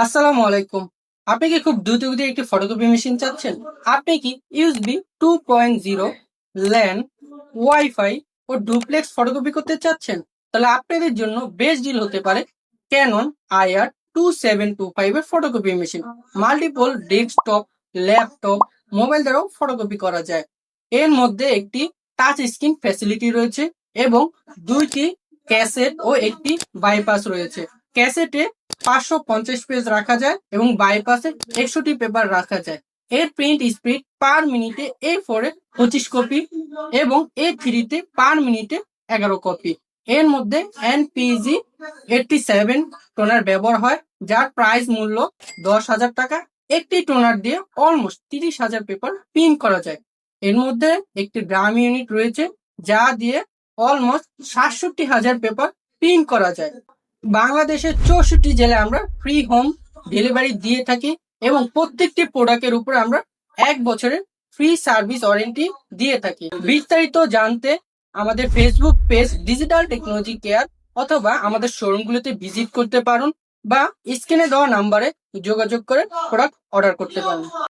আসসালামু আলাইকুম। আপনি কি খুব দ্রুতগতির একটি ফটোকপি মেশিন চাচ্ছেন? আপনি কি ইউএসবি 2.0, ল্যান, ওয়াইফাই ও ডুপ্লেক্স ফটোকপি করতে চাচ্ছেন? তাহলে আপনাদের জন্য বেস্ট ডিল হতে পারে ক্যানন IR2725 এর photocopy machine. Multiple desktop, laptop, mobile দ্বারাও ফটোকপি করা যায়। এর মধ্যে একটি টাচ স্ক্রিন ফ্যাসিলিটি রয়েছে এবং দুইটি ক্যাসেট ও একটি বাইপাস রয়েছে। ক্যাসেটে 550 পেজ রাখা যায় এবং বাইপাসে 61 পেপার রাখা যায়। এর প্রিন্ট স্পিড পার মিনিটে A4 এ 25 কপি এবং A3 তে পার মিনিটে 11 কপি। এর মধ্যে NPG 87 টোনার ব্যবহার হয়, যার প্রাইস মূল্য 10,000 টাকা। একটি টোনার দিয়ে অলমোস্ট 30,000 পেপার প্রিন্ট করা যায়। এর মধ্যে একটি ড্রাম ইউনিট রয়েছে, যা দিয়ে অলমোস্ট 67,000 পেপার প্রিন্ট করা যায়। বাংলাদেশের 64 জেলায় আমরা ফ্রি হোম ডেলিভারি দিয়ে থাকি এবং প্রত্যেকটি প্রোডাক্টের উপর আমরা 1 বছরের ফ্রি সার্ভিস ওয়ারেন্টি দিয়ে থাকি। বিস্তারিত জানতে আমাদের Facebook page digital technology care অথবা আমাদের শোরুমগুলোতে ভিজিট করতে পারুন বা স্ক্রিনে দেওয়া নাম্বারে যোগাযোগ করে প্রোডাক্ট অর্ডার করতে পারেন।